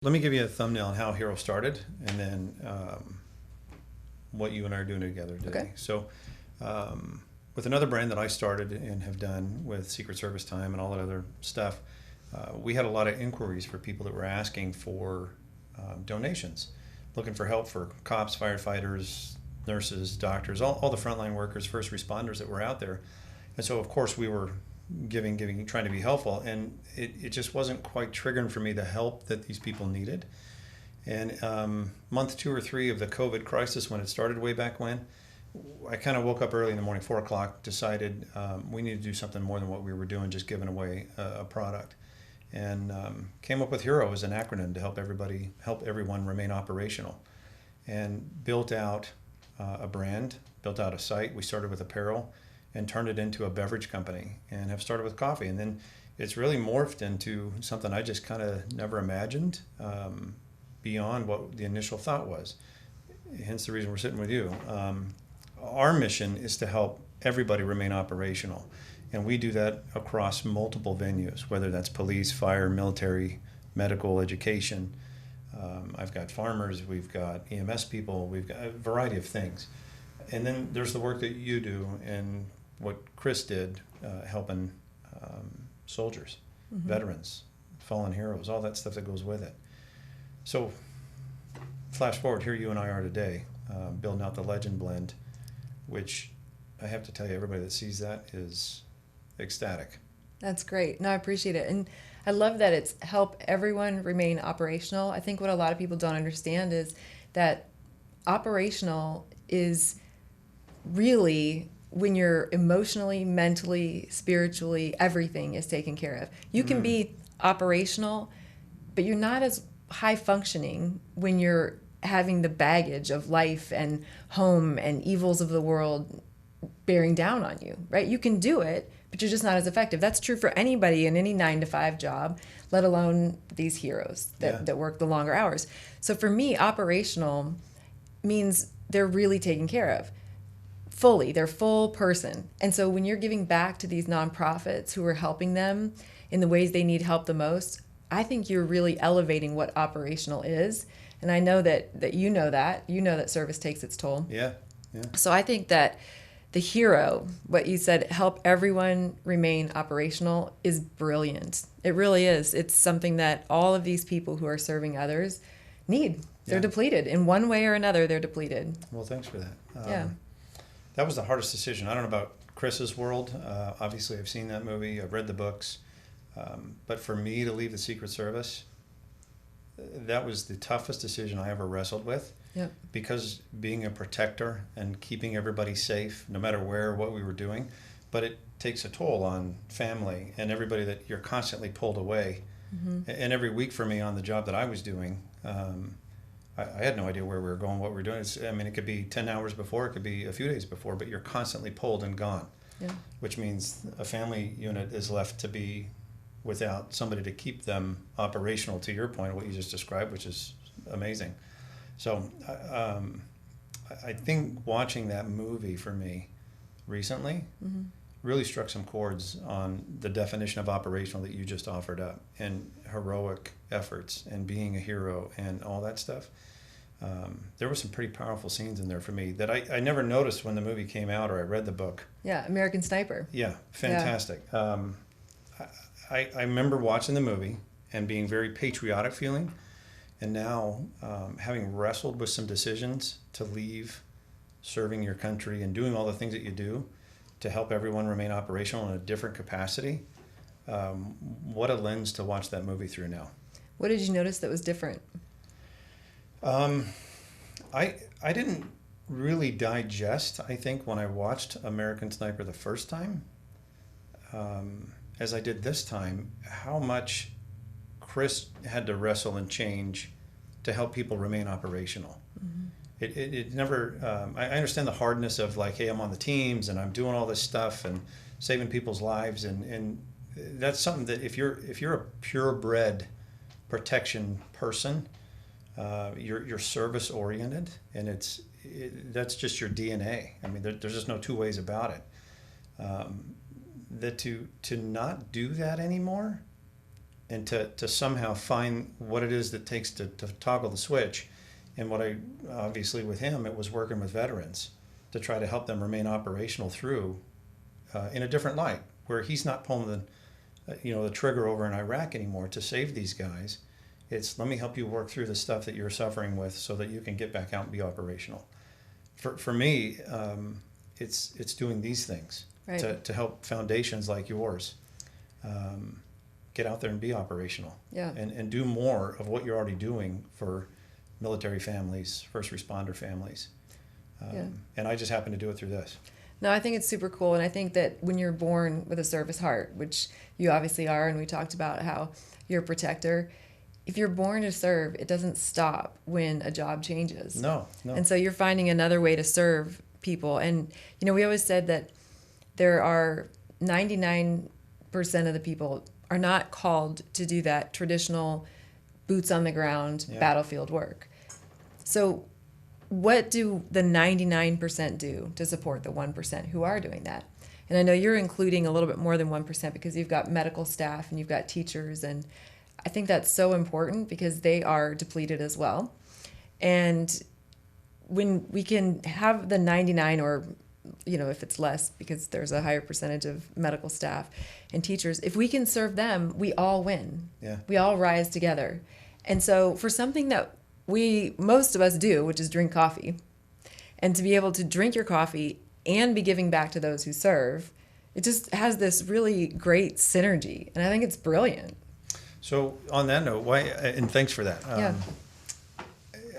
Let me give you a thumbnail on how Hero started, and then what you and I are doing together today. Okay. So, with another brand that I started and have done with Secret Service time and all that other stuff, we had a lot of inquiries for people that were asking for donations, looking for help for cops, firefighters, nurses, doctors, all the frontline workers, first responders that were out there. And so, of course, we were giving, trying to be helpful, and it just wasn't quite triggering for me the help that these people needed. And month 2 or 3 of the COVID crisis, when it started way back when, I kind of woke up early in the morning, 4 o'clock, decided we need to do something more than what we were doing, just giving away a product, and came up with HERO as an acronym to help everyone remain operational, and built out a brand, built out a site. We started with apparel and turned it into a beverage company, and have started with coffee. And then it's really morphed into something I just kind of never imagined, beyond what the initial thought was. Hence the reason we're sitting with you. Our mission is to help everybody remain operational. And we do that across multiple venues, whether that's police, fire, military, medical, education. I've got farmers, we've got EMS people, we've got a variety of things. And then there's the work that you do and what Chris did, helping soldiers, veterans, fallen heroes, all that stuff that goes with it. So flash forward, here you and I are today, building out the Legend Blend, which I have to tell you, everybody that sees that is ecstatic. That's great. No, I appreciate it. And I love that it's help everyone remain operational. I think what a lot of people don't understand is that operational is really when you're emotionally, mentally, spiritually, everything is taken care of. You can be operational, but you're not as high functioning when you're having the baggage of life and home and evils of the world bearing down on you, right? You can do it, but you're just not as effective. That's true for anybody in any 9-to-5 job, let alone these heroes that work the longer hours. So for me, operational means they're really taken care of fully. They're full person. And so when you're giving back to these nonprofits who are helping them in the ways they need help the most, I think you're really elevating what operational is. And I know that you know that service takes its toll. Yeah, yeah. So I think that the HERO, what you said, help everyone remain operational, is brilliant. It really is. It's something that all of these people who are serving others need. They're depleted. In one way or another, they're depleted. Well, thanks for that. Yeah. That was the hardest decision. I don't know about Chris's world. Obviously, I've seen that movie. I've read the books. But for me to leave the Secret Service, that was the toughest decision I ever wrestled with. Yep. Because being a protector and keeping everybody safe, no matter where, what we were doing, but it takes a toll on family and everybody that you're constantly pulled away. And every week for me on the job that I was doing, I had no idea where we were going, what we were doing. It could be 10 hours before, it could be a few days before, but you're constantly pulled and gone, which means a family unit is left to be without somebody to keep them operational, to your point, what you just described, which is amazing. So I think watching that movie for me recently really struck some chords on the definition of operational that you just offered up, and heroic efforts and being a hero and all that stuff. There were some pretty powerful scenes in there for me that I never noticed when the movie came out or I read the book. Yeah, American Sniper. Yeah, fantastic. Yeah. I remember watching the movie and being very patriotic feeling, and now having wrestled with some decisions to leave serving your country and doing all the things that you do to help everyone remain operational in a different capacity. What a lens to watch that movie through now. What did you notice that was different? I didn't really digest, I think, when I watched American Sniper the first time, as I did this time, how much Chris had to wrestle and change to help people remain operational. It never, I understand the hardness of like, hey, I'm on the teams and I'm doing all this stuff and saving people's lives, and that's something that if you're a purebred protection person, you're service oriented, and that's just your DNA. There's just no two ways about it. That to not do that anymore and to somehow find what it is that takes to toggle the switch. And what I, obviously with him, it was working with veterans to try to help them remain operational through in a different light, where he's not pulling the trigger over in Iraq anymore to save these guys. It's, let me help you work through the stuff that you're suffering with so that you can get back out and be operational. For me, it's doing these things to help foundations like yours get out there and be operational, and do more of what you're already doing for military families, first responder families. And I just happen to do it through this. No, I think it's super cool. And I think that when you're born with a service heart, which you obviously are, and we talked about how you're a protector, if you're born to serve, it doesn't stop when a job changes. No. And so you're finding another way to serve people. And, we always said that there are 99% of the people are not called to do that traditional boots on the ground battlefield work. So what do the 99% do to support the 1% who are doing that? And I know you're including a little bit more than 1% because you've got medical staff and you've got teachers, and I think that's so important because they are depleted as well. And when we can have the 99, or if it's less because there's a higher percentage of medical staff and teachers, if we can serve them, we all win. We all rise together. And so for something that most of us do, which is drink coffee, and to be able to drink your coffee and be giving back to those who serve, it just has this really great synergy, and I think it's brilliant. So on that note, why, and thanks for that.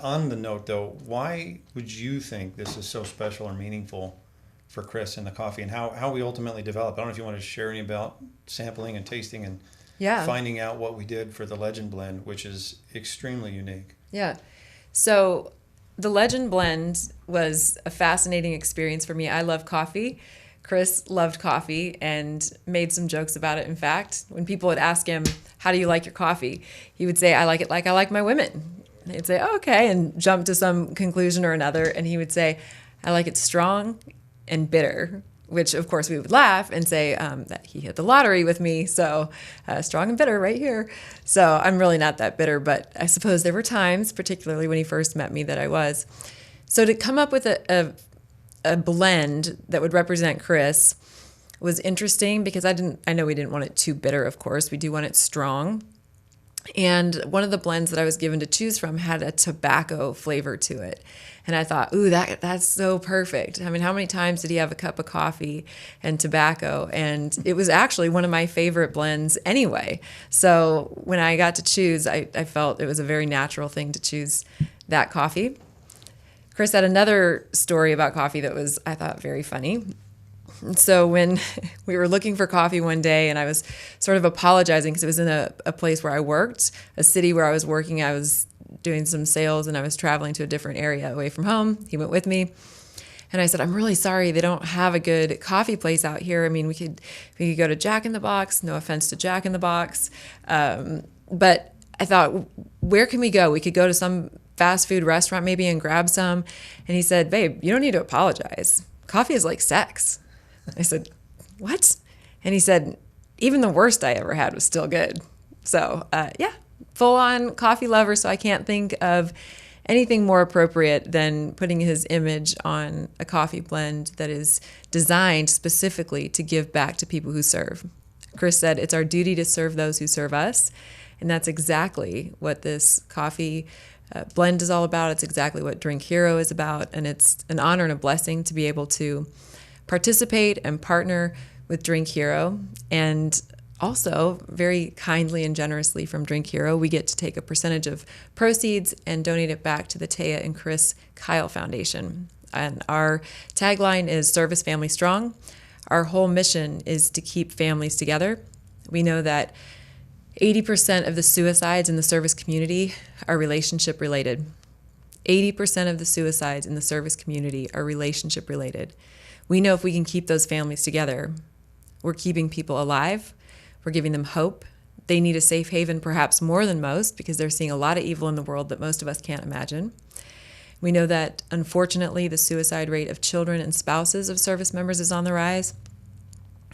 On the note though, why would you think this is so special or meaningful for Chris and the coffee, and how we ultimately developed? I don't know if you want to share any about sampling and tasting and finding out what we did for the Legend blend, which is extremely unique. Yeah. So the Legend blend was a fascinating experience for me. I love coffee. Chris loved coffee and made some jokes about it. In fact, when people would ask him, how do you like your coffee? He would say, I like it like I like my women. And they'd say, oh, okay, and jump to some conclusion or another. And he would say, I like it strong and bitter, which of course we would laugh and say that he hit the lottery with me. So strong and bitter right here. So I'm really not that bitter, but I suppose there were times, particularly when he first met me, that I was. So to come up with a blend that would represent Chris was interesting because I know we didn't want it too bitter, of course. We do want it strong. And one of the blends that I was given to choose from had a tobacco flavor to it. And I thought, ooh, that's so perfect. I mean, how many times did he have a cup of coffee and tobacco? And it was actually one of my favorite blends anyway. So when I got to choose, I felt it was a very natural thing to choose that coffee. Chris had another story about coffee that was, I thought, very funny. So when we were looking for coffee one day and I was sort of apologizing because it was in a place where I worked, a city where I was working, I was doing some sales and I was traveling to a different area away from home. He went with me. And I said, I'm really sorry, they don't have a good coffee place out here. I mean, we could go to Jack in the Box, no offense to Jack in the Box. But I thought, where can we go? We could go to some fast food restaurant maybe and grab some. And he said, babe, you don't need to apologize. Coffee is like sex. I said, what? And he said, even the worst I ever had was still good. So full on coffee lover. So I can't think of anything more appropriate than putting his image on a coffee blend that is designed specifically to give back to people who serve. Chris said, it's our duty to serve those who serve us. And that's exactly what this coffee blend is all about. It's exactly what Drink Hero is about. And it's an honor and a blessing to be able to participate and partner with Drink Hero. And also, very kindly and generously from Drink Hero, we get to take a percentage of proceeds and donate it back to the Taya and Chris Kyle Foundation. And our tagline is Service Family Strong. Our whole mission is to keep families together. We know that 80% of the suicides in the service community are relationship related. 80% of the suicides in the service community are relationship related. We know if we can keep those families together, we're keeping people alive. We're giving them hope. They need a safe haven perhaps more than most because they're seeing a lot of evil in the world that most of us can't imagine. We know that, unfortunately, the suicide rate of children and spouses of service members is on the rise.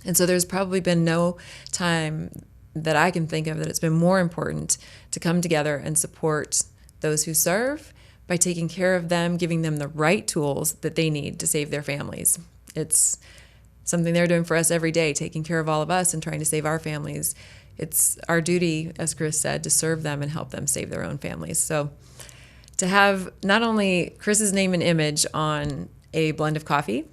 And so there's probably been no time that I can think of that it's been more important to come together and support those who serve by taking care of them, giving them the right tools that they need to save their families. It's something they're doing for us every day, taking care of all of us and trying to save our families. It's our duty, as Chris said, to serve them and help them save their own families. So to have not only Chris's name and image on a blend of coffee,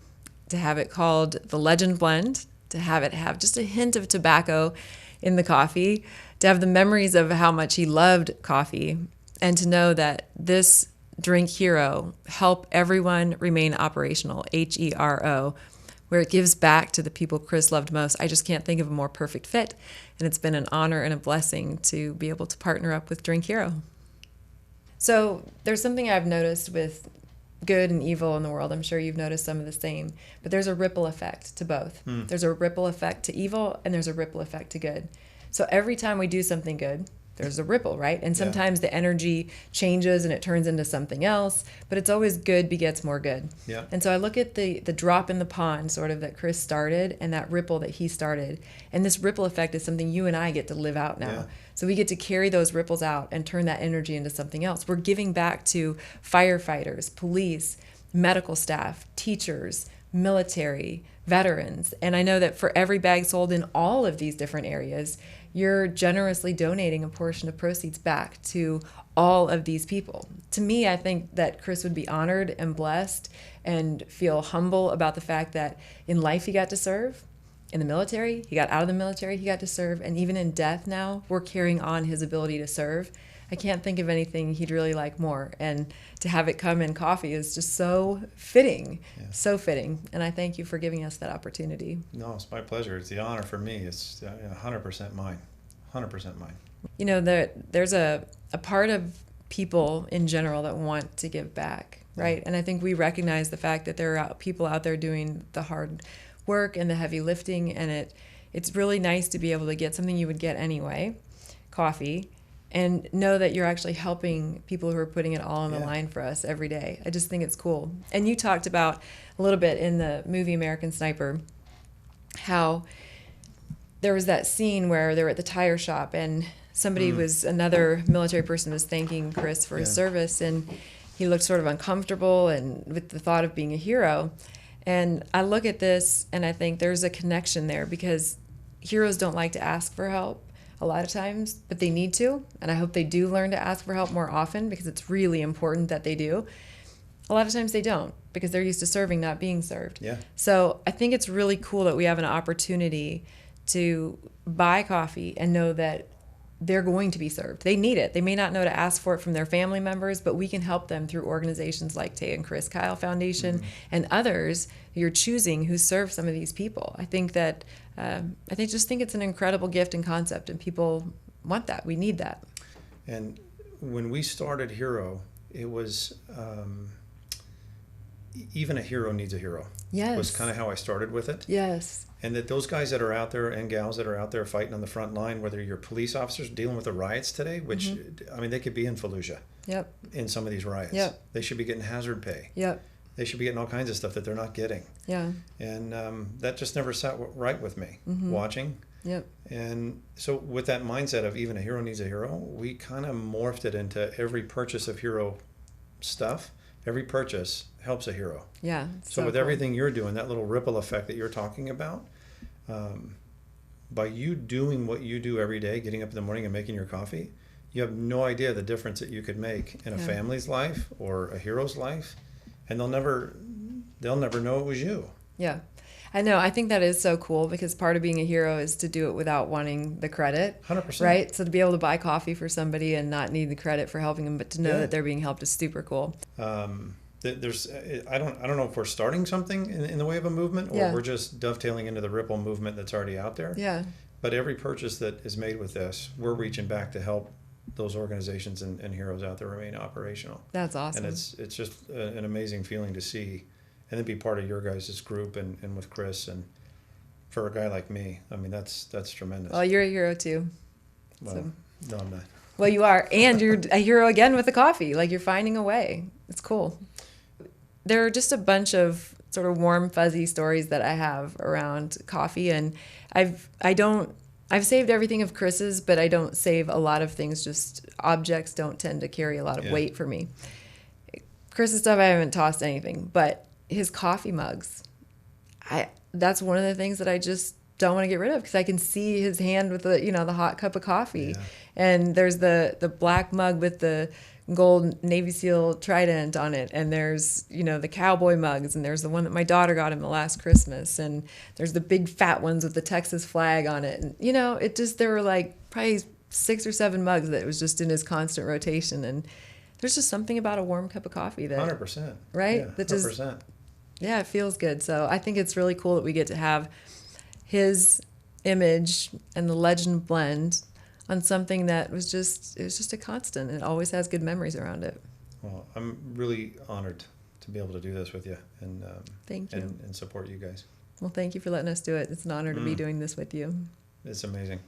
to have it called the Legend Blend, to have it have just a hint of tobacco in the coffee, to have the memories of how much he loved coffee, and to know that this drink hero help everyone remain operational, HERO, where it gives back to the people Chris loved most. I just can't think of a more perfect fit. And it's been an honor and a blessing to be able to partner up with Drink Hero. So there's something I've noticed with good and evil in the world. I'm sure you've noticed some of the same, but there's a ripple effect to both. There's a ripple effect to evil and there's a ripple effect to good. So every time we do something good, there's a ripple, right? And sometimes the energy changes and it turns into something else, but it's always good begets more good. Yeah. And so I look at the drop in the pond sort of that Chris started and that ripple that he started. And this ripple effect is something you and I get to live out now. Yeah. So we get to carry those ripples out and turn that energy into something else. We're giving back to firefighters, police, medical staff, teachers, military, veterans. And I know that for every bag sold in all of these different areas, you're generously donating a portion of proceeds back to all of these people. To me, I think that Chris would be honored and blessed and feel humble about the fact that in life he got to serve, in the military, he got out of the military, he got to serve, and even in death now, we're carrying on his ability to serve. I can't think of anything he'd really like more. And to have it come in coffee is just so fitting, so fitting. And I thank you for giving us that opportunity. No, it's my pleasure. It's the honor for me. It's 100% mine. 100% mine. You know, there's a part of people in general that want to give back, right? And I think we recognize the fact that there are people out there doing the hard work and the heavy lifting, and it's really nice to be able to get something you would get anyway, coffee, and know that you're actually helping people who are putting it all on the line for us every day. I just think it's cool. And you talked about a little bit in the movie American Sniper how there was that scene where they were at the tire shop and another military person was thanking Chris for his service, and he looked sort of uncomfortable and with the thought of being a hero. And I look at this and I think there's a connection there because heroes don't like to ask for help a lot of times, but they need to. And I hope they do learn to ask for help more often because it's really important that they do. A lot of times they don't because they're used to serving, not being served. Yeah. So I think it's really cool that we have an opportunity to buy coffee and know that they're going to be served. They need it. They may not know to ask for it from their family members, but we can help them through organizations like Taya and Chris Kyle Foundation and others you're choosing who serve some of these people. I think that just think it's an incredible gift and concept, and people want that. We need that. And when we started Hero, it was even a hero needs a hero. Yes. Was kind of how I started with it. Yes. And that those guys that are out there and gals that are out there fighting on the front line, whether you're police officers dealing with the riots today, which, I mean, they could be in Fallujah in some of these riots. Yep. They should be getting hazard pay. Yep. They should be getting all kinds of stuff that they're not getting. Yeah. And that just never sat right with me watching. Yep. And so with that mindset of even a hero needs a hero, we kind of morphed it into every purchase of hero stuff. Every purchase helps a hero. Yeah. So with everything you're doing, that little ripple effect that you're talking about, by you doing what you do every day, getting up in the morning and making your coffee, you have no idea the difference that you could make in a family's life or a hero's life, and they'll never know it was you. Yeah. I know. I think that is so cool because part of being a hero is to do it without wanting the credit. 100%. Right? So to be able to buy coffee for somebody and not need the credit for helping them, but to know that they're being helped is super cool. There's I don't know if we're starting something in the way of a movement or we're just dovetailing into the ripple movement that's already out there. Yeah. But every purchase that is made with this, we're reaching back to help those organizations and heroes out there remain operational. That's awesome. And it's just an amazing feeling to see and then be part of your guys' group and with Chris. And for a guy like me, I mean, that's tremendous. Well, you're a hero too. Well, so. No, I'm not. Well, you are. And you're a hero again with the coffee. Like you're finding a way. It's cool. There are just a bunch of sort of warm, fuzzy stories that I have around coffee. And I don't I've saved everything of Chris's, but I don't save a lot of things. Just objects don't tend to carry a lot of Yeah. weight for me. Chris's stuff, I haven't tossed anything, but his coffee mugs, that's one of the things that I just don't want to get rid of because I can see his hand with the hot cup of coffee. Yeah. And there's the black mug with the gold Navy SEAL trident on it, and there's the cowboy mugs, and there's the one that my daughter got him the last Christmas, and there's the big fat ones with the Texas flag on it, and there were like probably 6 or 7 mugs that was just in his constant rotation, and there's just something about a warm cup of coffee that 100%. right Yeah, that just 100%. yeah, it feels good. So I think it's really cool that we get to have his image and the legend blend on something that was just a constant. It always has good memories around it. Well, I'm really honored to be able to do this with you and Thank you. and support you guys. Well, thank you for letting us do it. It's an honor to be doing this with you. It's amazing.